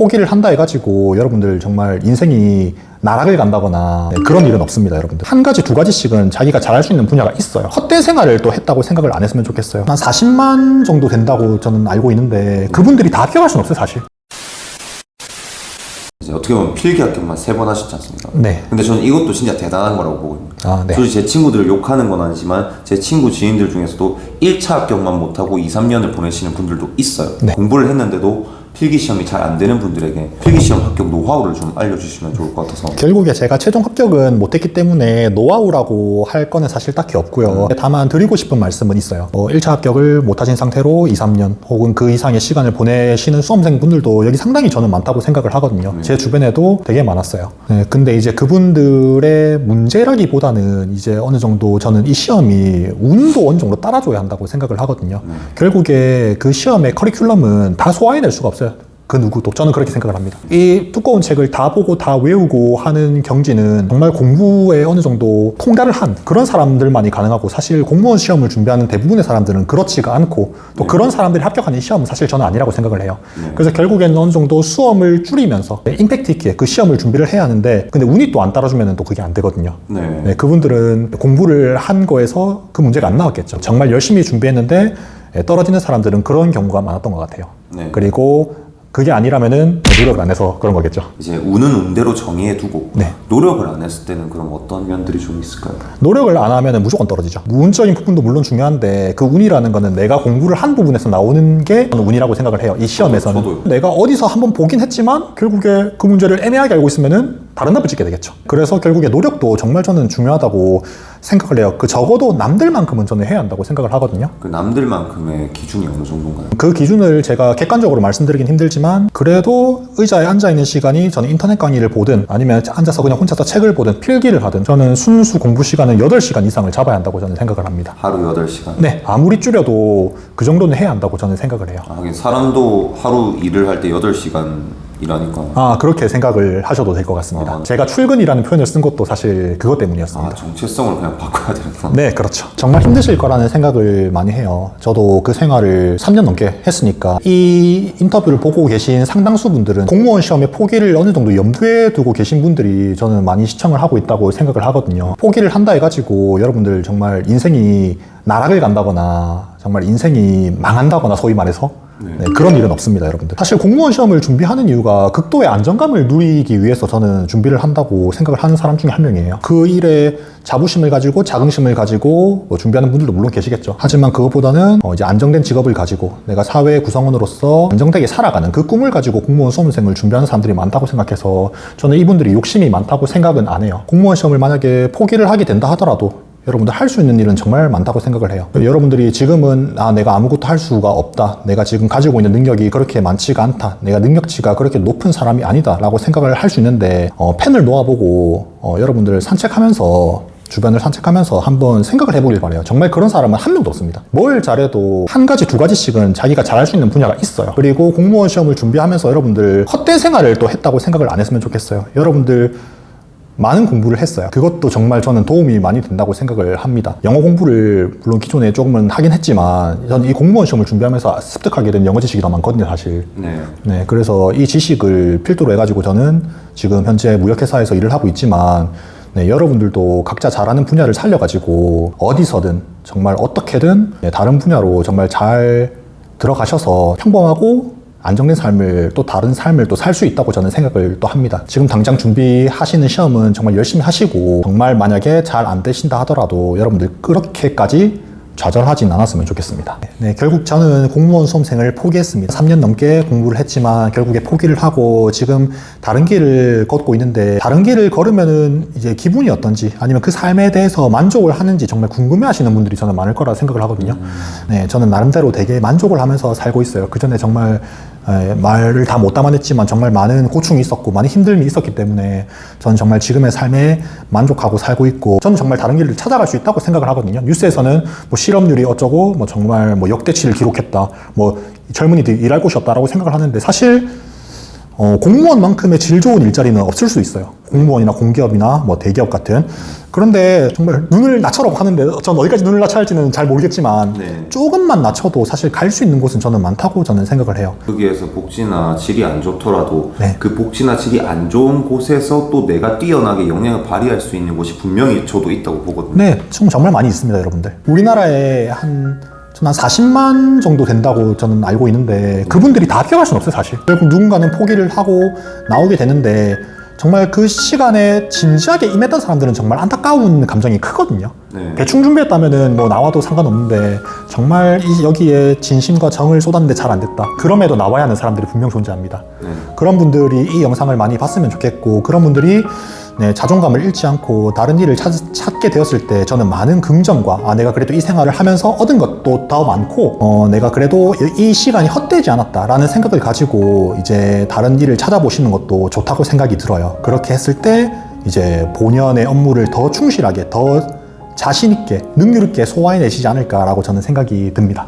포기를 한다 해가지고 여러분들 정말 인생이 나락을 간다거나 그런 일은 없습니다, 여러분들. 한 가지, 두 가지씩은 자기가 잘할 수 있는 분야가 있어요. 헛된 생활을 또 했다고 생각을 안 했으면 좋겠어요. 한 40만 정도 된다고 저는 알고 있는데 그분들이 다 합격할 수는 없어요, 사실. 이제 어떻게 보면 필기 합격만 3번 하셨지 않습니까? 네. 근데 저는 이것도 진짜 대단한 거라고 보고 있습니다. 네. 솔직히 제 친구들을 욕하는 건 아니지만 제 친구 지인들 중에서도 1차 합격만 못하고 2, 3년을 보내시는 분들도 있어요. 네. 공부를 했는데도 필기시험이 잘 안 되는 분들에게 필기시험 합격 노하우를 좀 알려주시면 좋을 것 같아서. 결국에 제가 최종 합격은 못했기 때문에 노하우라고 할 거는 사실 딱히 없고요. 다만 드리고 싶은 말씀은 있어요. 1차 합격을 못하신 상태로 2, 3년 혹은 그 이상의 시간을 보내시는 수험생분들도 여기 상당히 저는 많다고 생각을 하거든요. 제 주변에도 되게 많았어요. 네, 근데 이제 그분들의 문제라기보다는 이제 어느 정도 저는 이 시험이 운도 어느 정도 따라줘야 한다고 생각을 하거든요. 결국에 그 시험의 커리큘럼은 다 소화해낼 수가 없어요. 그 누구도. 저는 그렇게 생각을 합니다. 이 두꺼운 책을 다 보고 다 외우고 하는 경지는 정말 공부에 어느 정도 통달을 한 그런 사람들만이 가능하고, 사실 공무원 시험을 준비하는 대부분의 사람들은 그렇지가 않고 또 그런 사람들이 합격하는 시험은 사실 저는 아니라고 생각을 해요. 그래서 결국에는 어느 정도 수험을 줄이면서 임팩트 있게 그 시험을 준비를 해야 하는데, 근데 운이 또 안 따라주면 또 그게 안 되거든요. 네, 그분들은 공부를 한 거에서 그 문제가 안 나왔겠죠. 정말 열심히 준비했는데 떨어지는 사람들은 그런 경우가 많았던 것 같아요. 그리고 그게 아니라면은 노력을 안 해서 그런 거겠죠. 이제 운은 운대로 정의해두고 노력을 안 했을 때는 그럼 어떤 면들이 좀 있을까요? 노력을 안 하면은 무조건 떨어지죠. 운적인 부분도 물론 중요한데 그 운이라는 거는 내가 공부를 한 부분에서 나오는 게 저는 운이라고 생각을 해요. 이 시험에서는. 저도요. 내가 어디서 한번 보긴 했지만 결국에 그 문제를 애매하게 알고 있으면은 다른 답을 찍게 되겠죠. 그래서 결국에 노력도 정말 저는 중요하다고 생각을 해요. 그 적어도 남들만큼은 저는 해야 한다고 생각을 하거든요. 그 남들만큼의 기준이 어느 정도인가요? 그 기준을 제가 객관적으로 말씀드리긴 힘들지만 그래도 의자에 앉아있는 시간이 저는 인터넷 강의를 보든 아니면 앉아서 그냥 혼자서 책을 보든 필기를 하든 저는 순수 공부 시간은 8시간 이상을 잡아야 한다고 저는 생각을 합니다. 하루 8시간? 네, 아무리 줄여도 그 정도는 해야 한다고 저는 생각을 해요. 하긴 사람도 하루 일을 할 때 8시간 일하니까. 그렇게 생각을 하셔도 될 것 같습니다. 제가 출근이라는 표현을 쓴 것도 사실 그것 때문이었습니다. 정체성을 그냥 바꿔야 되는구나. 네, 그렇죠. 정말 힘드실 거라는 생각을 많이 해요. 저도 그 생활을 3년 넘게 했으니까. 이 인터뷰를 보고 계신 상당수 분들은 공무원 시험의 포기를 어느 정도 염두에 두고 계신 분들이 저는 많이 시청을 하고 있다고 생각을 하거든요. 포기를 한다 해가지고 여러분들 정말 인생이 나락을 간다거나 정말 인생이 망한다거나 소위 말해서 네, 그런 일은 없습니다, 여러분들. 사실 공무원 시험을 준비하는 이유가 극도의 안정감을 누리기 위해서 저는 준비를 한다고 생각을 하는 사람 중에 한 명이에요. 그 일에 자부심을 가지고 자긍심을 가지고 준비하는 분들도 물론 계시겠죠. 하지만 그것보다는 이제 안정된 직업을 가지고 내가 사회 구성원으로서 안정되게 살아가는 그 꿈을 가지고 공무원 수험생을 준비하는 사람들이 많다고 생각해서 저는 이분들이 욕심이 많다고 생각은 안 해요. 공무원 시험을 만약에 포기를 하게 된다 하더라도 여러분들 할 수 있는 일은 정말 많다고 생각을 해요. 여러분들이 지금은 내가 아무것도 할 수가 없다, 내가 지금 가지고 있는 능력이 그렇게 많지가 않다, 내가 능력치가 그렇게 높은 사람이 아니다 라고 생각을 할 수 있는데 펜을 놓아보고 여러분들 산책하면서 주변을 산책하면서 한번 생각을 해보길 바래요. 정말 그런 사람은 한 명도 없습니다. 뭘 잘해도 한 가지, 두 가지씩은 자기가 잘할 수 있는 분야가 있어요. 그리고 공무원 시험을 준비하면서 여러분들 헛된 생활을 또 했다고 생각을 안 했으면 좋겠어요. 여러분들 많은 공부를 했어요. 그것도 정말 저는 도움이 많이 된다고 생각을 합니다. 영어 공부를 물론 기존에 조금은 하긴 했지만 저는 이 공무원 시험을 준비하면서 습득하게 된 영어 지식이 더 많거든요, 사실. 네, 그래서 이 지식을 필두로 해가지고 저는 지금 현재 무역회사에서 일을 하고 있지만 여러분들도 각자 잘하는 분야를 살려가지고 어디서든 정말 어떻게든 다른 분야로 정말 잘 들어가셔서 평범하고 안정된 삶을 또 다른 삶을 또 살 수 있다고 저는 생각을 또 합니다. 지금 당장 준비하시는 시험은 정말 열심히 하시고 정말 만약에 잘 안 되신다 하더라도 여러분들 그렇게까지 좌절하진 않았으면 좋겠습니다. 네, 결국 저는 공무원 수험생을 포기했습니다. 3년 넘게 공부를 했지만 결국에 포기를 하고 지금 다른 길을 걷고 있는데, 다른 길을 걸으면은 이제 기분이 어떤지 아니면 그 삶에 대해서 만족을 하는지 정말 궁금해 하시는 분들이 저는 많을 거라 생각을 하거든요. 네, 저는 나름대로 되게 만족을 하면서 살고 있어요. 그 전에 정말 말을 다 못 담아냈지만 정말 많은 고충이 있었고 많은 힘듦이 있었기 때문에 저는 정말 지금의 삶에 만족하고 살고 있고, 저는 정말 다른 길을 찾아갈 수 있다고 생각을 하거든요. 뉴스에서는 뭐 실업률이 어쩌고 뭐 정말 뭐 역대치를 기록했다, 뭐 젊은이들이 일할 곳이 없다라고 생각을 하는데 사실 공무원만큼의 질 좋은 일자리는 없을 수 있어요. 공무원이나 공기업이나 뭐 대기업 같은. 그런데 정말 눈을 낮춰라고 하는데 전 어디까지 눈을 낮춰야 할지는 잘 모르겠지만 네. 조금만 낮춰도 사실 갈 수 있는 곳은 저는 많다고 저는 생각을 해요. 거기에서 복지나 질이 안 좋더라도 네. 그 복지나 질이 안 좋은 곳에서 또 내가 뛰어나게 역량을 발휘할 수 있는 곳이 분명히 저도 있다고 보거든요. 네, 정말 많이 있습니다, 여러분들. 우리나라에 한 40만 정도 된다고 저는 알고 있는데 그분들이 다 뛰어갈 수는 없어요, 사실. 결국 누군가는 포기를 하고 나오게 되는데 정말 그 시간에 진지하게 임했던 사람들은 정말 안타까운 감정이 크거든요. 네. 대충 준비했다면은 뭐 나와도 상관없는데 정말 여기에 진심과 정을 쏟았는데 잘 안 됐다. 그럼에도 나와야 하는 사람들이 분명 존재합니다. 네. 그런 분들이 이 영상을 많이 봤으면 좋겠고 그런 분들이 자존감을 잃지 않고 다른 일을 찾게 되었을 때 저는 많은 긍정과 내가 그래도 이 생활을 하면서 얻은 것도 더 많고 내가 그래도 이 시간이 헛되지 않았다라는 생각을 가지고 이제 다른 일을 찾아보시는 것도 좋다고 생각이 들어요. 그렇게 했을 때 이제 본연의 업무를 더 충실하게 더 자신 있게 능률 있게 소화해내시지 않을까라고 저는 생각이 듭니다.